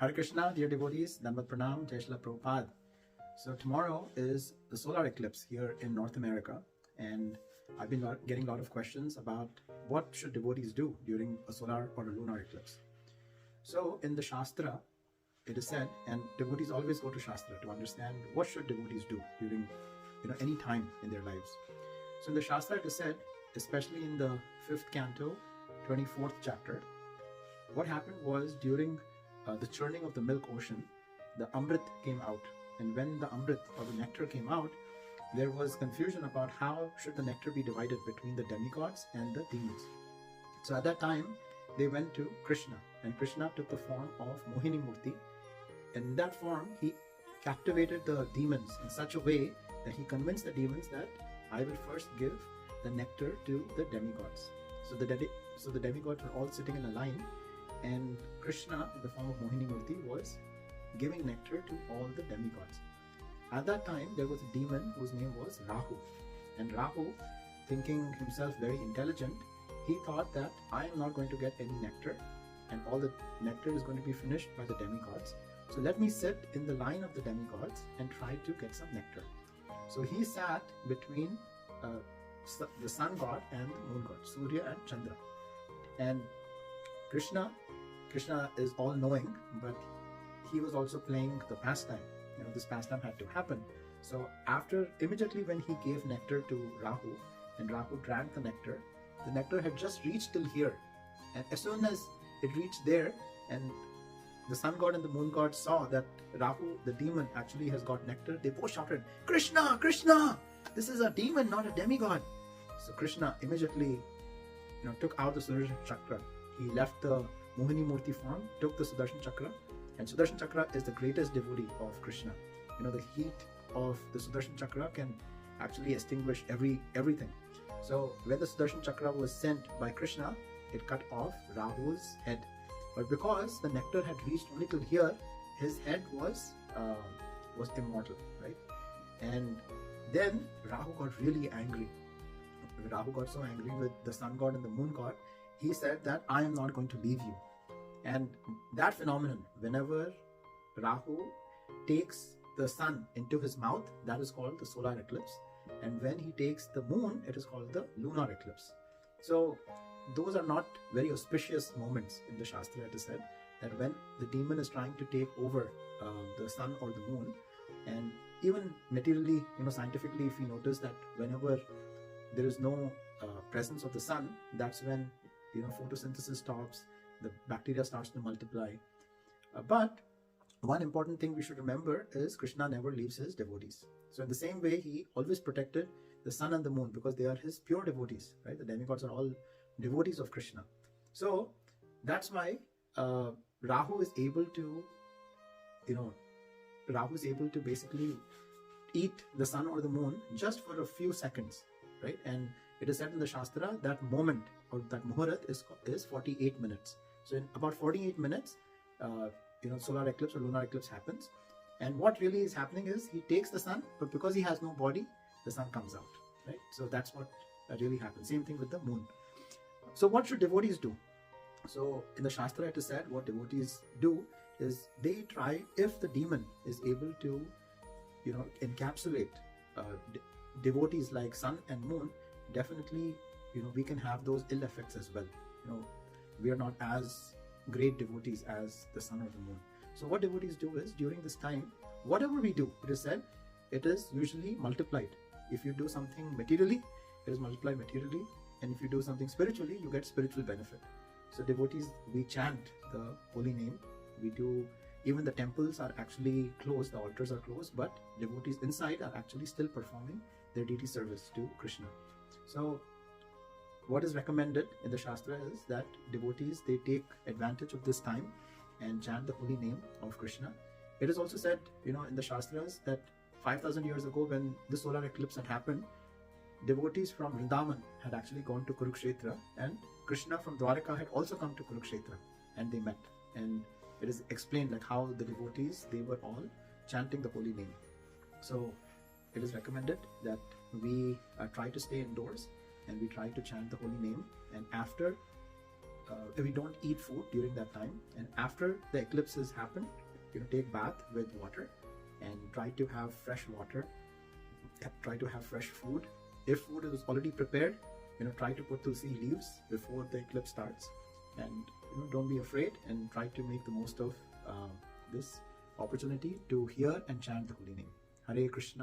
Hare Krishna, dear devotees, Dandavat Pranam, Jai Shri Prabhupada. So tomorrow is the solar eclipse here in North America, and I've been getting a lot of questions about what should devotees do during a solar or a lunar eclipse. So in the Shastra, it is said, and devotees always go to Shastra to understand what should devotees do during any time in their lives. So in the Shastra it is said, especially in the 5th canto, 24th chapter, what happened was during the churning of the milk ocean, the Amrit came out. And when the Amrit or the nectar came out, there was confusion about how should the nectar be divided between the demigods and the demons. So at that time, they went to Krishna, and Krishna took the form of Mohini Murti. And in that form, he captivated the demons in such a way that he convinced the demons that I will first give the nectar to the demigods. So the demigods were all sitting in a line, and Krishna, in the form of Mohini Murti, was giving nectar to all the demigods. At that time, there was a demon whose name was Rahu. And Rahu, thinking himself very intelligent, he thought that I am not going to get any nectar, and all the nectar is going to be finished by the demigods. So let me sit in the line of the demigods and try to get some nectar. So he sat between the sun god and the moon god, Surya and Chandra. And Krishna is all-knowing, but he was also playing the pastime. This pastime had to happen. So immediately when he gave nectar to Rahu, and Rahu drank the nectar had just reached till here. And as soon as it reached there, and the sun god and the moon god saw that Rahu, the demon, actually has got nectar, they both shouted, "Krishna, Krishna! This is a demon, not a demigod." So Krishna immediately took out the Sudarshan Chakra. He left the Mohini Murti form, took the Sudarshan Chakra, and Sudarshan Chakra is the greatest devotee of Krishna. The heat of the Sudarshan Chakra can actually extinguish everything. So when the Sudarshan Chakra was sent by Krishna, it cut off Rahu's head. But because the nectar had reached only till here, his head was immortal, right? And then Rahu got really angry. Rahu got so angry with the sun god and the moon god, he said that I am not going to leave you. And that phenomenon, whenever Rahu takes the sun into his mouth, that is called the solar eclipse. And when he takes the moon, it is called the lunar eclipse. So those are not very auspicious moments in the Shastra. It is said that when the demon is trying to take over the sun or the moon, and even materially, scientifically, if you notice that whenever there is no presence of the sun, that's when photosynthesis stops, the bacteria starts to multiply. But one important thing we should remember is Krishna never leaves his devotees. So in the same way, he always protected the sun and the moon because they are his pure devotees, right? The demigods are all devotees of Krishna. So that's why Rahu is able to basically eat the sun or the moon just for a few seconds, right? And it is said in the Shastra that moment or that muhurat is 48 minutes. So in about 48 minutes, solar eclipse or lunar eclipse happens. And what really is happening is he takes the sun, but because he has no body, the sun comes out, right? So that's what really happens. Same thing with the moon. So what should devotees do? So in the Shastra it is said what devotees do is they try, if the demon is able to, encapsulate devotees like sun and moon, definitely, we can have those ill effects as well. We are not as great devotees as the sun or the moon. So what devotees do is, during this time, whatever we do, it is said, it is usually multiplied. If you do something materially, it is multiplied materially. And if you do something spiritually, you get spiritual benefit. So devotees, we chant the holy name. We do, even the temples are actually closed, the altars are closed, but devotees inside are actually still performing their deity service to Krishna. So what is recommended in the Shastra is that devotees, they take advantage of this time and chant the holy name of Krishna. It is also said, in the Shastras that 5,000 years ago when the solar eclipse had happened, devotees from Vrindavan had actually gone to Kurukshetra, and Krishna from Dwaraka had also come to Kurukshetra, and they met. And it is explained like how the devotees, they were all chanting the holy name. So it is recommended that we try to stay indoors and we try to chant the holy name, and after we don't eat food during that time, and after the eclipse has happened, take bath with water and try to have fresh water. Try to have fresh food. If food is already prepared, try to put tulsi leaves before the eclipse starts, and don't be afraid, and try to make the most of this opportunity to hear and chant the holy name. Hare Krishna.